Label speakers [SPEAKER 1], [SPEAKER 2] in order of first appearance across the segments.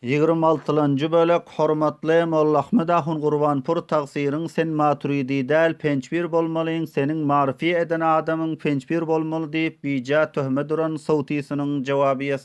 [SPEAKER 1] 26-njy bölek hormatly Molla Ahmed Ahun Gurbanpur tagsyryň sen Maturidi däl pençbir bolmalyň, seniň marify eden adamyň pençbir bolmaly diýip bija töhme duran sowtisynyň jogaby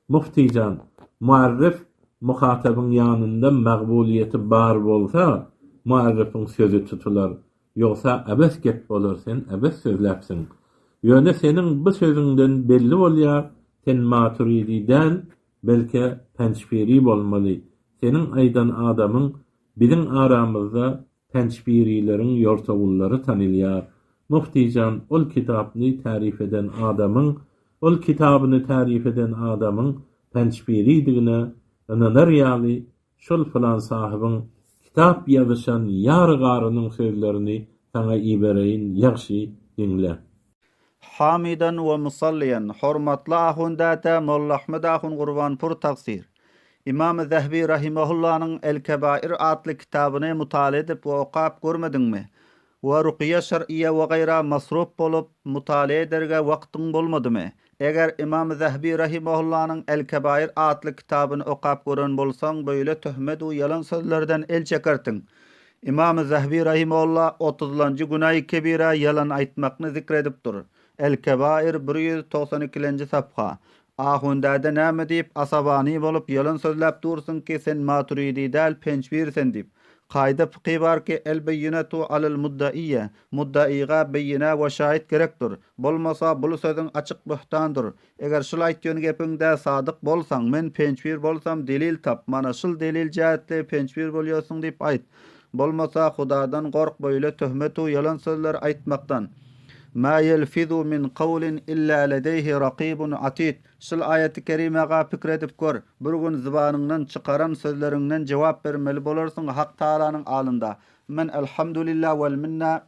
[SPEAKER 2] Muftijan, muarrif muhatabyň ýanynda magbuliýeti bar bolsa, muarrifyň sözü tutular. Ýogsa abes gep bolar, sen abes sözläpsiň. Ýöne seniň bu sözüňden belli bolýar, sen Maturidi'den belki pençbiri bolmaly. Seniň aýdan adamyň biziň aramyzda pençbirileriň ýortagullary tanylýar. Muftijan ol kitapny tarif eden adamyň ol kitabyny tarif eden adamyň pençbiridigine ananar ýaly şol filan sahybyň kitap ýazyşan ýar garynyň sözlerini sana ibereýin ýagşy diňle.
[SPEAKER 1] Hamidan we musalliyan hormatly ahundata Molla Ahmed Ahun Gurbanpur tagsyr. İmam Zahbi rahimahullah'nyň El-Kebair adly kitabyny mutala edip we okap görmediňmi? Wa ruqya şer'iyye we gaýra masruf bolup mutala ederge wagtyň bolmadymy? Eger İmam Zahbi rahimahullahu El-Kebair adly kitabyny okap gören bolsaň böyle töhmet we yalan sözlerden el çekertiň. İmam Zahbi rahimahullah 30-njy günah-y kebira yalan aýtmakny zikredip durur. El-Kebair 192-nji sapha. Ahundada näme diýip asabany bolup yalan sözläp dursun ki sen Maturidi däl pençbirsen diýip. Qaýda fiqhi bar ki el-beyyinatu alal mudda'iyya. Mudda'iga beyyina we şahit gerekdir. Bolmasa bu sözüň açyk buhtandyr. Eger şol aýtýan gepinde sadyk bolsaň, men pençbir bolsam delil tap. Mana şol delil jähetli pençbir bolýarsyň diýip aýt. Bolmasa Hudadan gork böyle töhmet we yalan sözler aýtmakdan. Ma yelfizu min qawlin illa ladayhi raqibun atid. Şol ayeti kerimaga pikir edip gör. Bir gün zubanyňdan çykaran sözleriňden jogap bermeli bolarsyň Hak Taalanyň alynda. Men elhamdülillah vel minna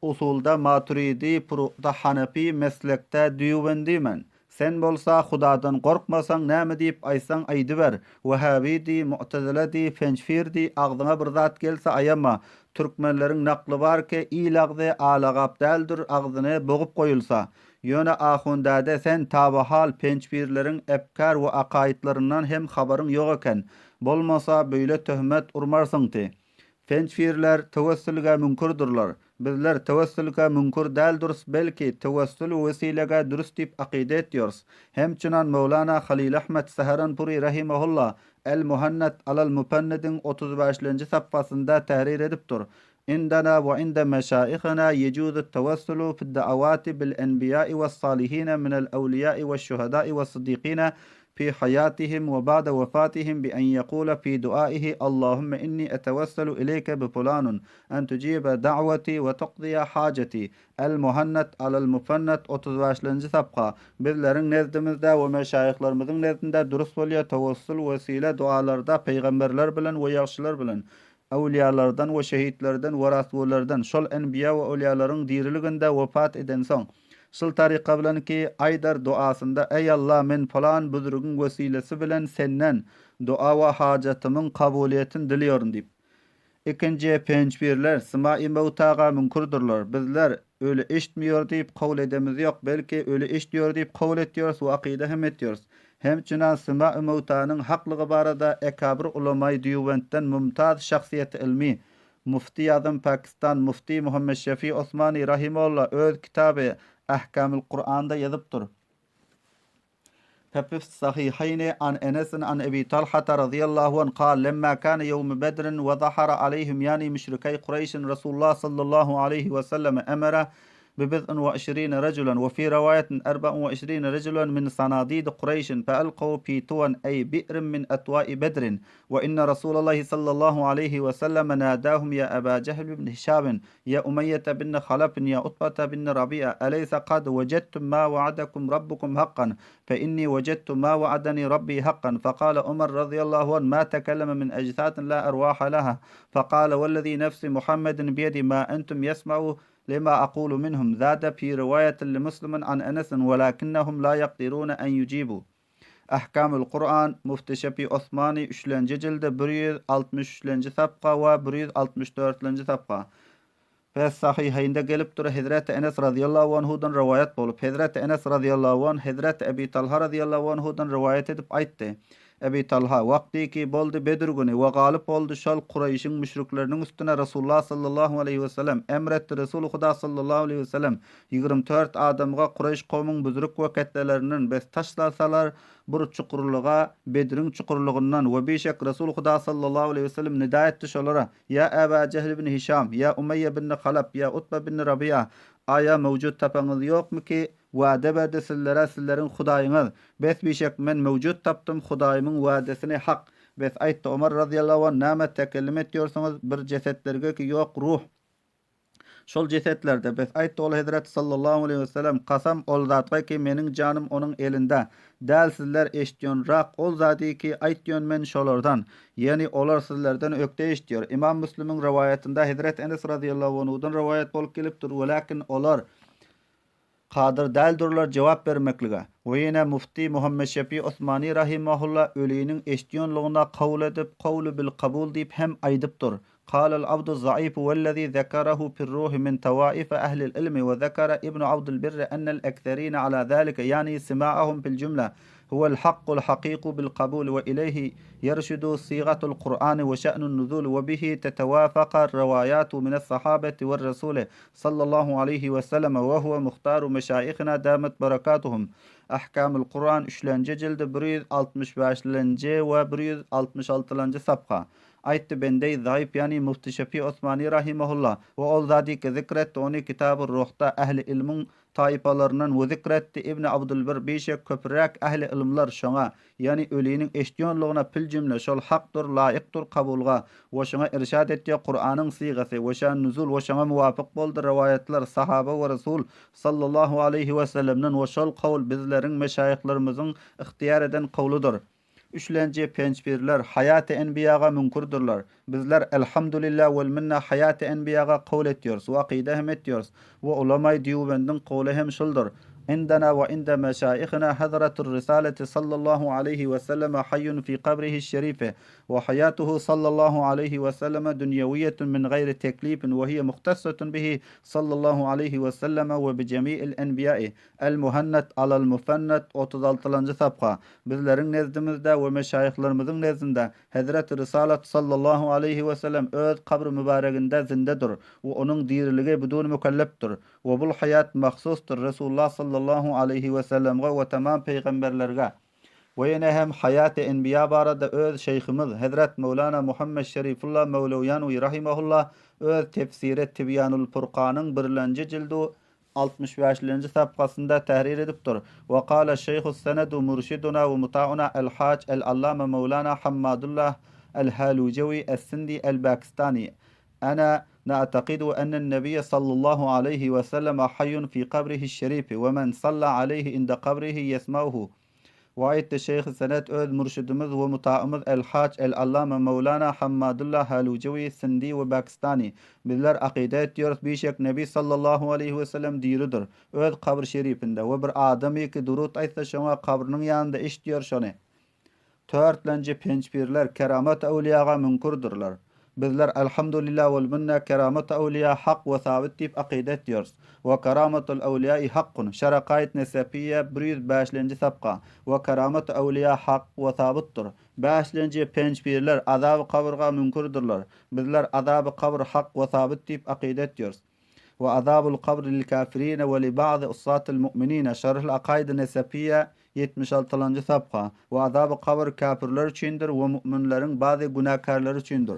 [SPEAKER 1] usulda Maturidi, da Hanefi meslekde düýbendimen. Sen bolsa Hudadan gorkmasaň näme diýip aýsaň aýdyber. Wahhabidi, Mu'taziladi, Fençfirdi agdyňa bir zat gelse aýama. Türkmenleriň nakly bar ki ilagdy alagap däldir agdyny bogup goýulsa. Ýöne ahundada sen tabahal pençbirleriň efkar we akaýtlaryndan hem habaryň ýok eken. Bolmasa böyle töhmet urmarsyňdy. Pençbirler tawassulga münkurdirler. Bizler tawassulga münkur däldirs, belki tawassul wesilega dürüst diýip aqide etýäris. Hemçinan Mevlana Halil Ahmed Saharanpuri rahimahullah El-Muhannat alal Mupannadin 35-nji saffasynda tahrir edipdir. Indana ve inde meşayikhina yejuzu tawassulu fi da'awati bil enbiya'i was salihin min al awliya'i wash shuhada'i was siddiqina في حياتهم وبعد وفاتهم بأن يقول في دعائه اللهم إني أتوسل إليك بفلان أن تجيب دعوتي وتقضي حاجتي. El-Muhannat alal Mufannat 35-nji sapha. Bizleriň nezdimizde we meşayihlarynyň nezdinde durust bolýar tawassul wesile dualarda peýgamberler bilen we ýagşylar bilen, awliyalardan we şehitlerden we rasullardan, şol enbiya we awliyalaryň diriliginde wafat eden soň şol tariqa bilen ki aýdar duasynda ey Allah men falan buzurgyň wesilesi bilen senden dua we hajatymyň kabuliýetini dilýärm diýip. Ikinji pençbirler sima-i mevtaga münkurdirler. Bizler öyle eşitmiyor diýip kabul edemiz ýok, belki öyle eşitýär diýip kabul etýäris we aqide hem etýäris. Hemçinan sima-i mevtanyň haklygy barada ekabir ulama-y diýwentden mumtaz şahsiýet ilmi Mufti Azam Pakistan Mufti Muhammad Şefi Osmani rahimahullah öz kitaby Ahkamul Kur'an'da yazıptır. ففي الصحيحين عن أنس عن أبي طلحة رضي الله عنه قال لما كان يوم بدر وظهر عليهم يعني مشركي قريش رسول الله صلى الله عليه وسلم أمر ببضع وعشرين رجلا وفي رواية 24 رجلا من صناديد قريش فألقوا في طوى أي بئر من أطواء بدر وإن رسول الله صلى الله عليه وسلم ناداهم يا أبا جهل بن هشام يا أمية بن خلف يا عتبة بن ربيعة أليس قد وجدتم ما وعدكم ربكم حقا فإني وجدت ما وعدني ربي حقا فقال عمر رضي الله عنه ما تكلم من أجساد لا أرواح لها فقال والذي نفس محمد بيد ما أنتم يسمعوا لما أقول منهم. زاد في رواية لمسلم عن أنس ولكنهم لا يقدرون أن يجيبوا. Ahkamul Kur'an Mufti Şefi Osmani 3-nji jilde 163-nji sapha we 164-nji sapha. Ve sahihaynda gelip dur Hazrat Enes radıyallahu anhudan rivayet bolup Hazrat Enes radıyallahu anh Hazrat Ebi Talha radıyallahu anhudan rivayet edip aýtdy. Ebi Talha vakti ki boldu Bedir günü we galip boldu şol Kureyş'in müşriklerinin üstüne Resulullah sallallahu aleyhi ve sellem emretti. Resulü Huda sallallahu aleyhi ve sellem 24 adamga Kureyş kowmyň büzrük weketleriniň bes taşlasalar bir çukurluğa Bedir'in çukurluğundan we beşek Resulü Huda sallallahu aleyhi ve sellem nida etdi şolara: "Ya Eba Cehl ibn Hişam, ya Umayye ibn Halab, ya Utba ibn Rabi'a, aya mevcut tapanız ýokmy ki wada berdi sizlere sizlerin Hudaýyňyz? Bes beşek men mevcut tapdym, Hudaýymyň wadesini hak." Bes aýtdy Ömer radiyallahu anh: "Näme tekellim etýorsaňyz bir cesetlerge ki ýok ruh şol cesetlerde." Bes aýtdy ol Hazrat sallallahu aleyhi ve sellem: "Kasam ol zatga ki meniň janym onuň elinde. Däl sizler eşitýänrak ol zady ki aýtýan men şolardan. Ýani olar sizlerden ökde eşitýär." İmam Müslim'iň riwayatynda Hazrat Enes radiyallahu anhudan riwayat bolup gelipdir. "Welakin olar qadir däldirler jogap bermeklige." We ýene mufti Muhammed Şefi Osmani rahimahullah ölüýiniň eşitýänligine kawul edip kawlu bil qabul diýip hem aýdypdyr. قال العبد الضعيف والذي ذكره في الروح من توائف أهل العلم وذكر ابن عبد البر أن الأكثرين على ذلك يعني سماعهم في الجملة هو الحق الحقيق بالقبول وإليه يرشد صيغة القرآن وشأن النزول وبه تتوافق الروايات من الصحابة والرسول صلى الله عليه وسلم وهو مختار مشايخنا دامت بركاتهم. أحكام القرآن 3. جلد 165 ve 166 sapqa. Aýtdy bendey zayıf yani Mufti Şefi Osmani rahimahullah ve ol zady ki zikretdi onu kitab-ı ruhta ehli ilmin taifalarından we zikretdi İbn Abdülbir beşek köpürek ehli ilmler şoňa yani ölüýiniň eşitýänligine pil jümle şol hakdyr laýykdyr kabulga we şoňa irşad etdi. Kur'anyň sygasy we şan nuzul we şoňa muwafyk boldy riwayatlar sahaba we Resul sallallahu aleyhi ve sellemden we şol kawl bizleriň meşayihlarynyň ihtiýar eden kawludyr. 3-nji pençpirler hayat-ı enbiyaga münkürdürler. Bizler elhamdülillah vel minna hayat-ı enbiyaga kawul etýärys we aqida hem etýärys we ulama-y diýwendin kawly hem şoldur. عندنا وعند مشايخنا حضرة الرسالة صلى الله عليه وسلم حي في قبره الشريف وحياته صلى الله عليه وسلم دنيوية من غير تكليف وهي مختصة به صلى الله عليه وسلم وبجميع الأنبياء المهند على المفند 36. sapqa. Bizlerin nezdimizde ve meşayihlerimizin nezdinde Hazreti Risalet sallallahu aleyhi ve sellem öz kabr mübareginde zindedir ve onun diriligi bidun mükelleftir ve bul hayat mahsustur Resulullah sallallahu aleyhi ve sellem'e ve tamam peygamberlerge. Ve yine hem hayat-ı enbiya barada öz şeyhimiz Hazret Mevlana Muhammed Şerifullah Mevleviyanu rahimahullah öz tefsiri Tibyanul Furqan'ın 1. cildu 65. sapqasında tahrir edipdir. Ve qala şeyhus senedu murşiduna ve muta'una el-hac el-allame Mevlana Hammadullah el-Halucevi es-Sindi el-Pakistani. Ana نعتقد أن النبي صلى الله عليه وسلم حي في قبره الشريف ومن صلى عليه عند قبره يسمعه. وآيت الشيخ سنة öz murşidimiz ve mutaımız el-Hac el-Allame Mevlana Hammadullah Halucevi Sindi ve Pakistani. Bizler akide etýärys beşek Nebi sallallahu aleyhi ve sellem diýiridir. Öz kabr şerifinde ve bir adamy ki durut aýtsa şoňa kabrynyň ýanynda eşitýär şonu. 4-nji pençpirler keramet awliyaga münkürdürler. Bizler elhamdülillah vel minna keramet awliya hak ve sabit dip aqide etýärys. Ve keramatul awliya haqqun. Şaraqayt nesepiyye 105. sapqa. Ve keramet awliya hak ve sabitdir. 5-nji pençpirler azab kabrga münkürdürler. Bizler azab kabr hak ve sabit dip aqide etýärys. Ve azabul kabr lil kafirin ve li ba'd ussatil mu'minin. Şerh al-aqaid nesepiyye 76. sapqa. Ve azab kabr kafirler üçindir ve müminleriň bazı günahkarlar üçindir.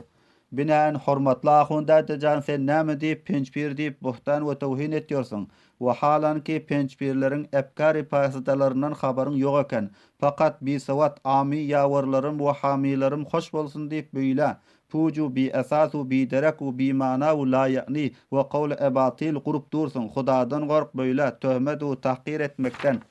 [SPEAKER 1] Binaen hormatly ahunda dejan sen näme diýip pençpir diýip buhtan we tawhin etýärsiň. We halanki pençpirleriň efkary paýsalaryndan habaryň ýok eken. Fakat bi sawat ami ýawarlarym we hamilerim hoş bolsun diýip beýle. Puju bi asasu bi deraku bi mana we la ya'ni we qawl abatil gurup dursun. Hudadan gork beýle töhmet we tahqir etmekden.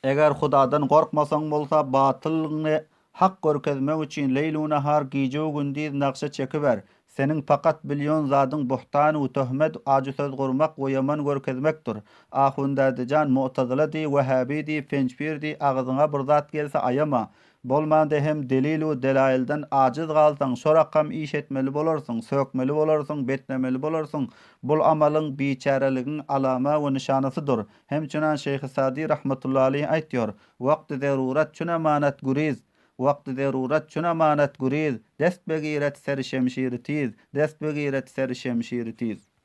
[SPEAKER 1] Eger Hudadan gorkmasaň bolsa batylyny hak görkezmek üçin leylu nahar gijo gündüz nakşa çekiber. Senin fakat bilyon zadın buhtan we töhmet acı söz gurmak we yaman görkezmekdir. Ahundadajan Mu'taziladi, Vehhabidi, Fençpirdi ağzyna bir zat gelse ayama. Bolmanda hem delil we delailden aciz galsaň şorakam iş etmeli bolarsyň, sökmeli bolarsyň, betlemeli bolarsyň. Bul amalyň biçareligiň alama we nişanasydyr. Hem çunan Şeyh Sadi rahmetullahi aleyh aýtýar: "Wagt-ı zarurat çün emanat guriz, wagt-ı zarurat çün emanat guriz, dest begiret serşemşiri tiz, dest begiret serşemşiri tiz."